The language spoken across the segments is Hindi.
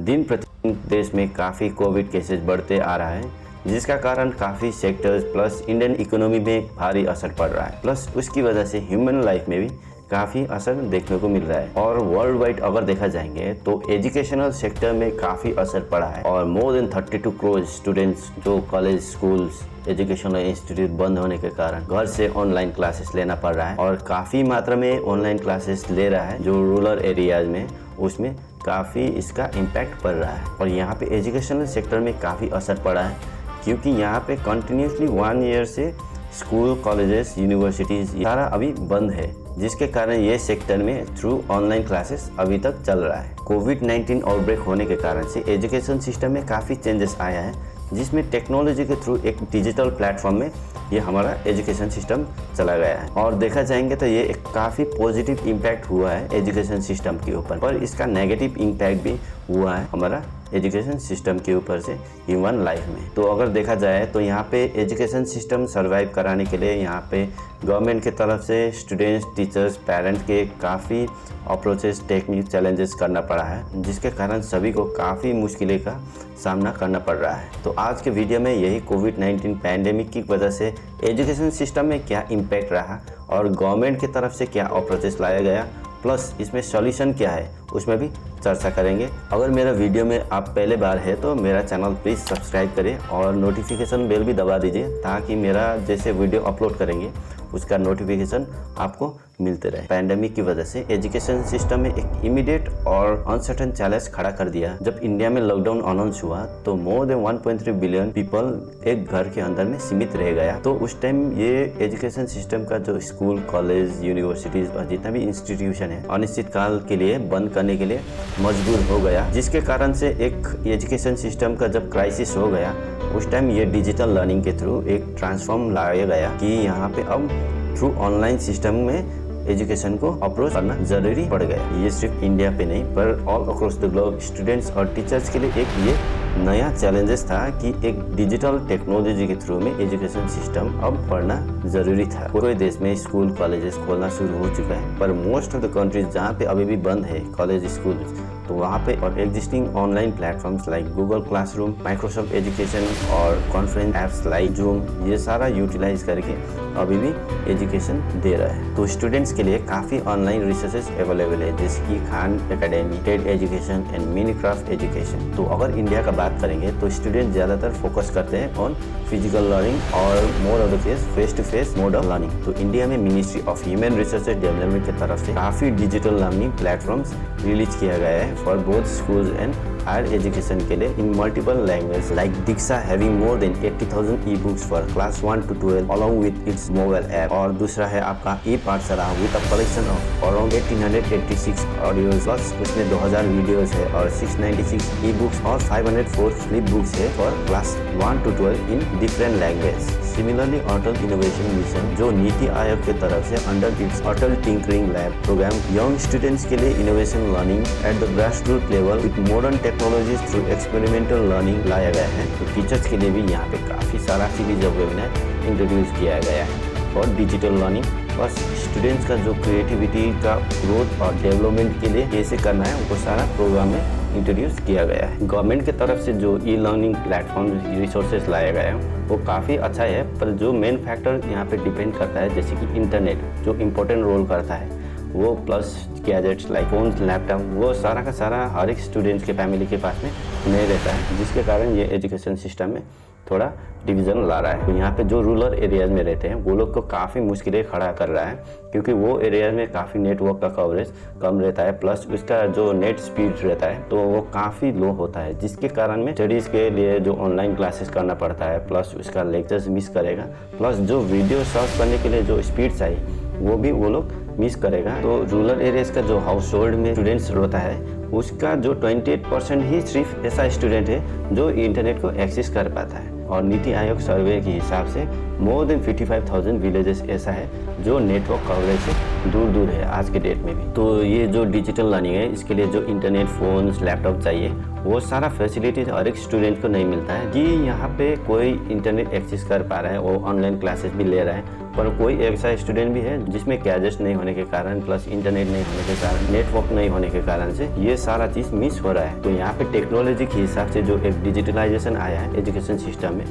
दिन प्रतिदिन देश में काफ़ी कोविड केसेस बढ़ते आ रहा है, जिसका कारण काफ़ी सेक्टर्स प्लस इंडियन इकोनॉमी में भारी असर पड़ रहा है। प्लस उसकी वजह से ह्यूमन लाइफ में भी काफ़ी असर देखने को मिल रहा है। और वर्ल्ड वाइड अगर देखा जाएंगे तो एजुकेशनल सेक्टर में काफ़ी असर पड़ा है और मोर देन 32 करोड़ स्टूडेंट्स जो कॉलेज स्कूल्स एजुकेशनल इंस्टीट्यूट बंद होने के कारण घर से ऑनलाइन क्लासेस लेना पड़ रहा है और काफ़ी मात्रा में ऑनलाइन क्लासेस ले रहा है। जो रूरल एरियाज में उसमें काफ़ी इसका इम्पैक्ट पड़ रहा है और यहाँ पे एजुकेशनल सेक्टर में काफ़ी असर पड़ा है, क्योंकि यहाँ पे कंटिन्यूसली 1 ईयर से स्कूल कॉलेजेस यूनिवर्सिटीज़ सारा अभी बंद है, जिसके कारण ये सेक्टर में थ्रू ऑनलाइन क्लासेस अभी तक चल रहा है। कोविड-19 आउटब्रेक होने के कारण से एजुकेशन सिस्टम में काफ़ी चेंजेस आया है, जिसमें टेक्नोलॉजी के थ्रू एक डिजिटल प्लेटफॉर्म में ये हमारा एजुकेशन सिस्टम चला गया है। और देखा जाएंगे तो ये एक काफ़ी पॉजिटिव इम्पैक्ट हुआ है एजुकेशन सिस्टम के ऊपर, पर इसका नेगेटिव इम्पैक्ट भी हुआ है हमारा एजुकेशन सिस्टम के ऊपर से ह्यूमन लाइफ में। तो अगर देखा जाए तो यहाँ पे एजुकेशन सिस्टम सर्वाइव कराने के लिए यहाँ पे गवर्नमेंट की तरफ से स्टूडेंट्स, टीचर्स, पेरेंट्स के काफ़ी अप्रोचेस, टेक्निक, चैलेंजेस करना पड़ा है, जिसके कारण सभी को काफ़ी मुश्किलें का सामना करना पड़ रहा है। तो आज के वीडियो में यही कोविड-19 पैंडेमिक की वजह से एजुकेशन सिस्टम में क्या इम्पैक्ट रहा और गवर्नमेंट की तरफ से क्या अप्रोचेस लाया गया, प्लस इसमें सॉल्यूशन क्या है, उसमें भी चर्चा करेंगे। अगर मेरा वीडियो में आप पहले बार है तो मेरा चैनल प्लीज़ सब्सक्राइब करें और नोटिफिकेशन बेल भी दबा दीजिए, ताकि मेरा जैसे वीडियो अपलोड करेंगे उसका नोटिफिकेशन आपको मिलते रहे। पैंडेमिक की वजह से एजुकेशन सिस्टम में एक इमीडिएट और अनसर्टेन चैलेंज खड़ा कर दिया। जब इंडिया में लॉकडाउन अनाउंस हुआ तो मोर देन 1.3 बिलियन पीपल एक घर के अंदर में सीमित रह गया। तो उस टाइम ये एजुकेशन सिस्टम का जो स्कूल, कॉलेज, यूनिवर्सिटीज और जितना भी इंस्टीट्यूशन है अनिश्चित काल के लिए बंद करने के लिए मजबूर हो गया, जिसके कारण से एक एजुकेशन सिस्टम का जब क्राइसिस हो गया उस टाइम ये डिजिटल लर्निंग के थ्रू एक ट्रांसफॉर्म लाया गया कि यहाँ पे अब थ्रू ऑनलाइन सिस्टम में एजुकेशन को अप्रोच करना जरूरी पड़ गया। ये सिर्फ इंडिया पे नहीं पर all across the globe students और टीचर्स के लिए एक ये नया चैलेंजेस था कि एक डिजिटल टेक्नोलॉजी के थ्रू में एजुकेशन सिस्टम अब पढ़ना जरूरी था। पूरे देश में स्कूल कॉलेजेस खोलना शुरू हो चुका है, पर मोस्ट ऑफ द कंट्रीज जहाँ पे अभी भी बंद है कॉलेज स्कूल, तो वहाँ पे और existing online platforms like Google classroom, Microsoft education और कॉन्फ्रेंस ऐप्स लाइक जूम, ये सारा यूटिलाइज करके अभी भी एजुकेशन दे रहा है। तो स्टूडेंट्स के लिए काफ़ी ऑनलाइन रिसोर्सेज अवेलेबल है, जैसे कि Khan academy, TED education and Minecraft education. तो अगर इंडिया का बात करेंगे तो स्टूडेंट ज़्यादातर फोकस करते हैं ऑन फिजिकल लर्निंग और more of the case face to face mode of learning. तो इंडिया में ministry of human resources development की तरफ से काफ़ी डिजिटल लर्निंग प्लेटफॉर्म्स रिलीज किया गया है for both schools and higher education के लिए in multiple language like Diksha having more than 80,000 ebooks for class 1 to 12 along with its mobile app। और दूसरा है आपका e-Pathshala with a collection of around 1886 audios, plus उसमें 2000 वीडियोज है और 696 ई-बुक्स और 504 फ्लिप बुक्स है for class 1 to 12 in different language. Similarly Atal innovation mission जो नीति आयोग की तरफ से under its Atal tinkering lab program young students के लिए innovation learning at the grassroot level with modern technologies through experimental learning लाया गया है। तो टीचर्स के लिए भी यहाँ पे काफ़ी सारा सीरीज ऑफ वेबिनार इंट्रोड्यूस किया गया है और डिजिटल लर्निंग बस स्टूडेंट्स का जो क्रिएटिविटी का ग्रोथ और डेवलपमेंट के लिए कैसे करना है वो सारा प्रोग्राम में इंट्रोड्यूस किया गया है। गवर्नमेंट की तरफ से जो ई लर्निंग प्लेटफॉर्म रिसोर्सेज लाया गया है वो काफ़ी अच्छा है, पर जो मेन फैक्टर यहाँ पे डिपेंड करता है जैसे कि इंटरनेट जो इम्पोर्टेंट रोल करता है वो, plus gadgets like phone, laptop, वो सारा का सारा हर एक स्टूडेंट्स के फैमिली के पास में नहीं रहता है, जिसके कारण ये एजुकेशन सिस्टम में थोड़ा डिवीज़न ला रहा है। तो यहाँ पे जो रूरल एरियाज़ में रहते हैं वो लोग को काफ़ी मुश्किलें खड़ा कर रहा है, क्योंकि वो एरिया में काफ़ी नेटवर्क का कवरेज कम रहता है, प्लस उसका जो नेट स्पीड रहता है तो वो काफ़ी लो होता है, जिसके कारण में स्टडीज़ के लिए जो ऑनलाइन क्लासेस करना पड़ता है, प्लस उसका लेक्चर्स मिस करेगा, प्लस जो वीडियो सर्च करने के लिए जो स्पीड चाहिए वो भी वो लोग मिस करेगा। तो रूरल एरियाज़ का जो हाउस होल्ड में स्टूडेंट्स होता है उसका जो 28% ही सिर्फ ऐसा स्टूडेंट है जो इंटरनेट को एक्सेस कर पाता है। और नीति आयोग सर्वे के हिसाब से मोर देन 55,000 विलेजेस ऐसा है जो नेटवर्क कवरेज से दूर दूर है आज के डेट में भी। तो ये जो डिजिटल लर्निंग है, इसके लिए जो इंटरनेट, फ़ोन्स, लैपटॉप चाहिए, वो सारा फैसिलिटीज हर एक स्टूडेंट को नहीं मिलता है कि यहाँ पे कोई इंटरनेट एक्सेस कर पा रहा है, वो ऑनलाइन क्लासेस भी ले रहा है। पर कोई ऐसा स्टूडेंट भी है जिसमें गैजेट्स नहीं होने के कारण, प्लस इंटरनेट नहीं होने के कारण, नेटवर्क नहीं होने के कारण से ये सारा चीज़ मिस हो रहा है। तो यहाँ पे टेक्नोलॉजी के हिसाब से जो एक डिजिटलाइजेशन आया है एजुकेशन सिस्टम में,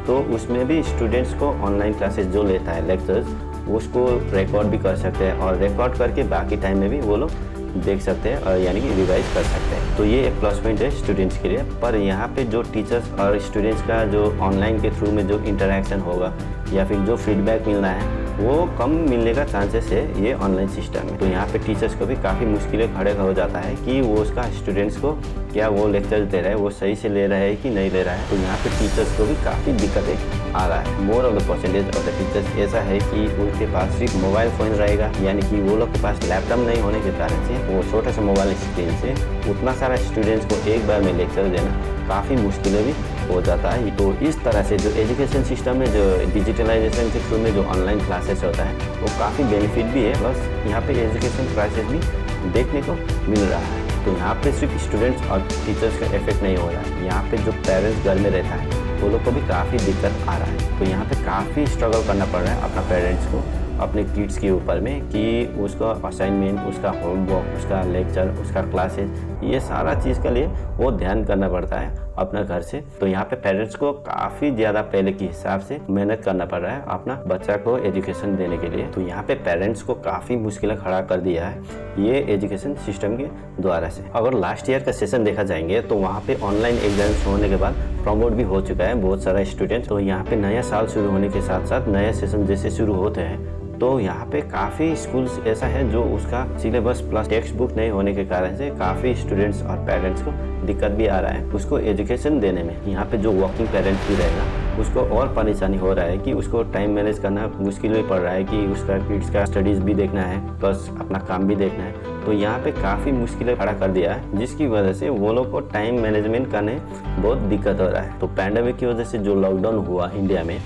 तो उसमें भी स्टूडेंट्स को ऑनलाइन क्लासेस जो लेता है लेक्चर्स, उसको रिकॉर्ड भी कर सकते हैं और रिकॉर्ड करके बाकी टाइम में भी वो लोग देख सकते हैं और यानी कि रिवाइज कर सकते हैं। तो ये एक प्लस पॉइंट है स्टूडेंट्स के लिए। पर यहाँ पे जो टीचर्स और स्टूडेंट्स का जो ऑनलाइन के थ्रू में जो इंटरेक्शन होगा या फिर जो फीडबैक मिलना है, वो कम मिलने का चांसेस है ये ऑनलाइन सिस्टम में। तो यहाँ पे टीचर्स को भी काफ़ी मुश्किलें खड़े हो जाता है कि वो उसका स्टूडेंट्स को क्या वो लेक्चर दे रहा है वो सही से ले रहा है कि नहीं ले रहा है। तो यहाँ पे टीचर्स को भी काफ़ी दिक्कतें आ रहा है। मोर of the percentage of the teachers ऐसा है कि उनके पास सिर्फ मोबाइल फ़ोन रहेगा, यानी कि वो लोग के पास लैपटॉप नहीं होने के कारण से वो छोटे से मोबाइल स्क्रीन से उतना सारा स्टूडेंट्स को एक बार में लेक्चर देना काफ़ी मुश्किलें भी हो जाता है। तो इस तरह से जो एजुकेशन सिस्टम में जो डिजिटलाइजेशन के थ्रू में जो ऑनलाइन क्लासेस होता है वो काफ़ी बेनिफिट भी है, प्लस यहाँ पे एजुकेशन क्राइसिस भी देखने को मिल रहा है। तो यहाँ पे सिर्फ स्टूडेंट्स और टीचर्स का इफेक्ट नहीं हो रहा है, यहाँ पे जो पेरेंट्स घर में रहता है वो लोग को भी काफ़ी दिक्कत आ रहा है। तो यहाँ पे काफ़ी स्ट्रगल करना पड़ रहा है अपना पेरेंट्स को अपने किड्स के ऊपर में कि उसका असाइनमेंट, उसका होमवर्क, उसका लेक्चर, उसका क्लासेस, ये सारा चीज़ के लिए वो ध्यान करना पड़ता है अपना घर से। तो यहाँ पे पेरेंट्स को काफ़ी ज़्यादा पहले के हिसाब से मेहनत करना पड़ रहा है अपना बच्चा को एजुकेशन देने के लिए। तो यहाँ पे पेरेंट्स को काफ़ी मुश्किलें खड़ा कर दिया है ये एजुकेशन सिस्टम के द्वारा से। अगर लास्ट ईयर का सेशन देखा जाएंगे तो वहाँ पे ऑनलाइन एग्जाम्स होने के बाद प्रमोट भी हो चुका है बहुत सारा स्टूडेंट। तो यहाँ पे नया साल शुरू होने के साथ साथ नया सेशन जैसे शुरू होते हैं तो यहाँ पे काफ़ी स्कूल्स ऐसा है जो उसका सिलेबस प्लस टेक्स्ट बुक नहीं होने के कारण से काफ़ी स्टूडेंट्स और पेरेंट्स को दिक्कत भी आ रहा है उसको एजुकेशन देने में। यहाँ पे जो वर्किंग पेरेंट्स भी रहेगा उसको और परेशानी हो रहा है कि उसको टाइम मैनेज करना मुश्किल भी पड़ रहा है कि उसका किड्स का स्टडीज़ भी देखना है प्लस अपना काम भी देखना है। तो यहाँ पे काफ़ी मुश्किलें खड़ा कर दिया है जिसकी वजह से वो लोग को टाइम मैनेजमेंट करने बहुत दिक्कत हो रहा है। तो पैंडेमिक की वजह से जो लॉकडाउन हुआ इंडिया में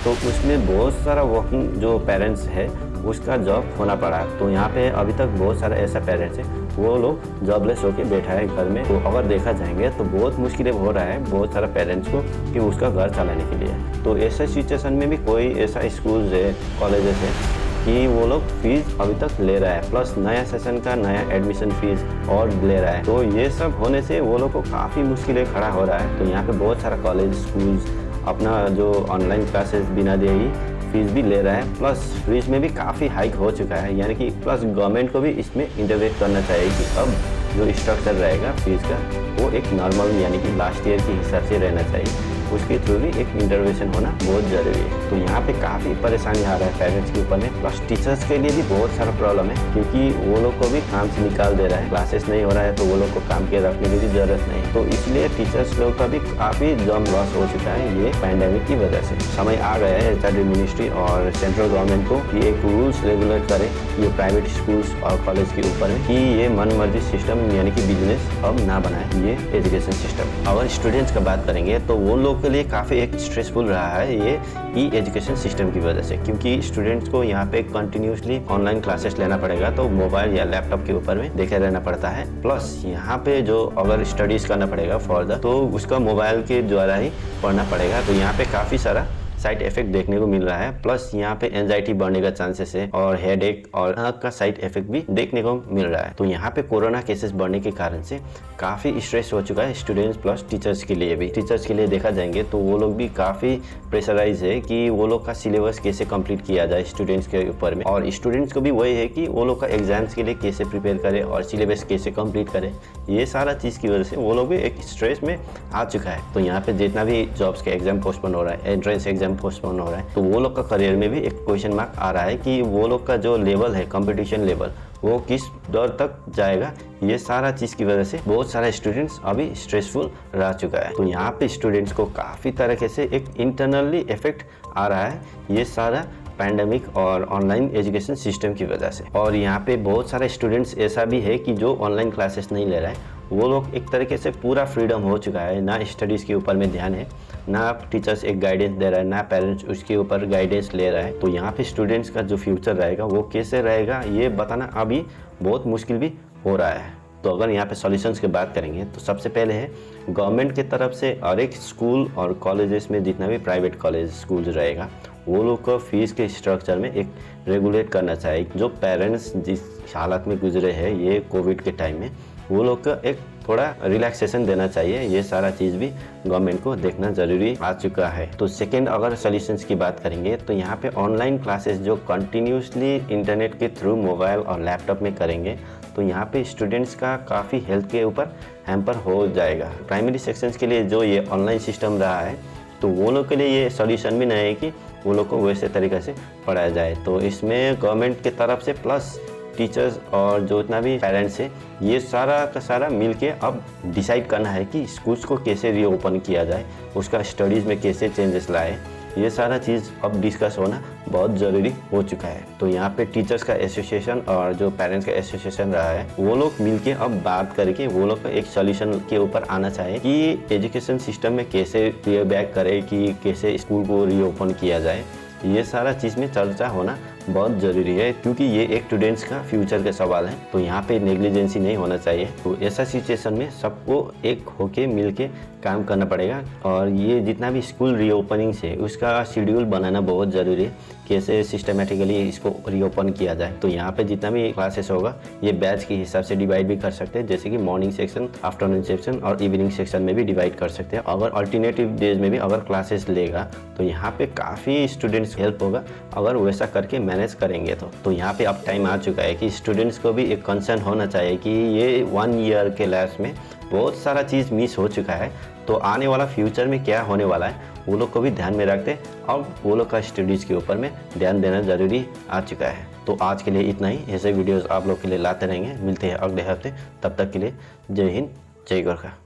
तो उसमें बहुत सारा वर्किंग जो पेरेंट्स है उसका जॉब होना पड़ा। तो यहाँ पे अभी तक बहुत सारा ऐसा पेरेंट्स है वो लोग जॉबलेस होके बैठा है घर में। तो अगर देखा जाएंगे तो बहुत मुश्किलें हो रहा है बहुत सारा पेरेंट्स को कि उसका घर चलाने के लिए। तो ऐसा सिचुएशन में भी कोई ऐसा स्कूल्स है, कॉलेजेस है कि वो लोग फीस अभी तक ले रहा है प्लस नया सेशन का नया एडमिशन फीस और ले रहा है। तो ये सब होने से वो लोग को काफ़ी मुश्किलें खड़ा हो रहा है। तो यहाँ पे बहुत सारा कॉलेज, स्कूल्स अपना जो ऑनलाइन क्लासेस बिना दे ही फीस भी ले रहा है, प्लस फीस में भी काफ़ी हाइक हो चुका है। यानी कि प्लस गवर्नमेंट को भी इसमें इंटरवेट करना चाहिए कि अब जो स्ट्रक्चर रहेगा फीस का वो एक नॉर्मल यानी कि लास्ट ईयर के हिसाब से रहना चाहिए, उसके थ्रू भी एक इंटरवेंशन होना बहुत ज़रूरी है। तो यहाँ पे काफ़ी परेशानी आ रहा है पेरेंट्स के ऊपर में, प्लस टीचर्स के लिए भी बहुत सारा प्रॉब्लम है क्योंकि वो लोग को भी काम से निकाल दे रहा है, क्लासेस नहीं हो रहा है तो वो लोग को काम के रखने की भी ज़रूरत नहीं। तो इसलिए टीचर्स लोग का भी काफ़ी जॉब लॉस हो चुका है ये पैंडेमिक की वजह से। समय आ गया है एचआरडी मिनिस्ट्री और सेंट्रल गवर्नमेंट को कि एक रूल्स रेगुलेट करे ये प्राइवेट स्कूल्स और कॉलेज के ऊपर में कि ये मन मर्जी सिस्टम यानी कि बिजनेस अब ना बनाए ये एजुकेशन सिस्टम। अगर स्टूडेंट्स का बात करेंगे तो वो लोग के लिए काफ़ी एक स्ट्रेसफुल रहा है ये ई एजुकेशन सिस्टम की वजह से, क्योंकि स्टूडेंट्स को यहाँ पे कंटिन्यूसली ऑनलाइन क्लासेस लेना पड़ेगा तो मोबाइल या लैपटॉप के ऊपर में देखे रहना पड़ता है। प्लस यहाँ पे जो अगर स्टडीज़ करना पड़ेगा फर्दर तो उसका मोबाइल के द्वारा ही पढ़ना पड़ेगा। तो यहाँ पे काफ़ी सारा साइड इफेक्ट देखने को मिल रहा है, प्लस यहाँ पे एंजाइटी बढ़ने का चांसेस है और हेडेक और आँख का साइड इफेक्ट भी देखने को मिल रहा है। तो यहाँ पे कोरोना केसेस बढ़ने के कारण से काफ़ी स्ट्रेस हो चुका है स्टूडेंट्स प्लस टीचर्स के लिए भी। टीचर्स के लिए देखा जाएंगे तो वो लोग भी काफ़ी प्रेशराइज है कि वो लोग का सिलेबस कैसे कंप्लीट किया जाए स्टूडेंट्स के ऊपर में, और स्टूडेंट्स को भी वही है कि वो लोग का एग्जाम्स के लिए कैसे प्रिपेयर करे और सिलेबस कैसे कंप्लीट करे। ये सारा चीज़ की वजह से वो लोग भी एक स्ट्रेस में आ चुका है। तो यहाँ पे जितना भी जॉब्स का एग्जाम पोस्टपोन हो रहा है, एंट्रेंस एग्जाम पोस्टपोन हो रहा है, तो वो लोग का करियर में भी एक क्वेश्चन मार्क आ रहा है कि वो लोग का जो लेवल है कंपटीशन लेवल वो किस दौर तक जाएगा। ये सारा चीज़ की वजह से बहुत सारे स्टूडेंट्स अभी स्ट्रेसफुल रह चुका है। तो यहाँ पे स्टूडेंट्स को काफ़ी तरीके से एक इंटरनली इफेक्ट आ रहा है ये सारा पैंडेमिक और ऑनलाइन एजुकेशन सिस्टम की वजह से। और यहाँ पे बहुत सारे स्टूडेंट्स ऐसा भी है कि जो ऑनलाइन क्लासेस नहीं ले रहा है वो लोग एक तरीके से पूरा फ्रीडम हो चुका है, ना स्टडीज़ के ऊपर में ध्यान है, ना टीचर्स एक गाइडेंस दे रहा है, ना पेरेंट्स उसके ऊपर गाइडेंस ले रहा है। तो यहाँ पे स्टूडेंट्स का जो फ्यूचर रहेगा वो कैसे रहेगा ये बताना अभी बहुत मुश्किल भी हो रहा है। तो अगर यहाँ पे सॉल्यूशंस की बात करेंगे तो सबसे पहले है गवर्नमेंट की तरफ से हर एक स्कूल और कॉलेजेस में जितना भी प्राइवेट कॉलेज स्कूल्स रहेगा वो लोग को फीस के स्ट्रक्चर में एक रेगुलेट करना चाहिए। जो पेरेंट्स जिस हालत में गुजरे हैं ये कोविड के टाइम में, वो लोग को एक थोड़ा रिलैक्सेशन देना चाहिए। ये सारा चीज़ भी गवर्नमेंट को देखना ज़रूरी आ चुका है। तो सेकेंड अगर सॉल्यूशंस की बात करेंगे तो यहाँ पे ऑनलाइन क्लासेस जो कंटिन्यूसली इंटरनेट के थ्रू मोबाइल और लैपटॉप में करेंगे तो यहाँ पे स्टूडेंट्स का काफ़ी हेल्थ के ऊपर हैम्पर हो जाएगा। प्राइमरी सेक्शंस के लिए जो ये ऑनलाइन सिस्टम रहा है तो वो लोग के लिए ये सॉल्यूशन भी नहीं है कि वो लोग को वैसे तरीके से पढ़ाया जाए। तो इसमें गवर्नमेंट की तरफ से प्लस टीचर्स और जो इतना भी पेरेंट्स है ये सारा का सारा मिलके अब डिसाइड करना है कि स्कूल्स को कैसे रीओपन किया जाए, उसका स्टडीज़ में कैसे चेंजेस लाए। ये सारा चीज़ अब डिस्कस होना बहुत ज़रूरी हो चुका है। तो यहाँ पे टीचर्स का एसोसिएशन और जो पेरेंट्स का एसोसिएशन रहा है वो लोग मिलके अब बात करके वो लोग एक सॉल्यूशन के ऊपर आना चाहिए कि एजुकेशन सिस्टम में कैसे बैक करे, कि कैसे स्कूल को रीओपन किया जाए। ये सारा चीज़ में चर्चा होना बहुत ज़रूरी है क्योंकि ये एक स्टूडेंट्स का फ्यूचर के सवाल है। तो यहाँ पे नेग्लिजेंसी नहीं होना चाहिए। तो ऐसा सिचुएशन में सबको एक होके मिलके काम करना पड़ेगा और ये जितना भी स्कूल रीओपनिंग है उसका शेड्यूल बनाना बहुत ज़रूरी है, कैसे सिस्टमेटिकली इसको रीओपन किया जाए। तो यहाँ पे जितना भी क्लासेस होगा ये बैच के हिसाब से डिवाइड भी कर सकते हैं, जैसे कि मॉर्निंग सेक्शन, आफ्टरनून सेक्शन और इवनिंग सेक्शन में भी डिवाइड कर सकते हैं। अगर अल्टरनेटिव डेज में भी अगर क्लासेस लेगा तो यहाँ पे काफ़ी स्टूडेंट्स हेल्प होगा अगर वैसा करके मैनेज करेंगे। तो यहाँ पे अब टाइम आ चुका है कि स्टूडेंट्स को भी एक कंसर्न होना चाहिए कि ये 1 ईयर के लाइफ में बहुत सारा चीज़ मिस हो चुका है। तो आने वाला फ्यूचर में क्या होने वाला है वो लोग को भी ध्यान में रखते और वो लोग का स्टडीज़ के ऊपर में ध्यान देना ज़रूरी आ चुका है। तो आज के लिए इतना ही। ऐसे वीडियोस आप लोग के लिए लाते रहेंगे। मिलते हैं अगले हफ्ते। तब तक के लिए जय हिंद, जय गोरखा।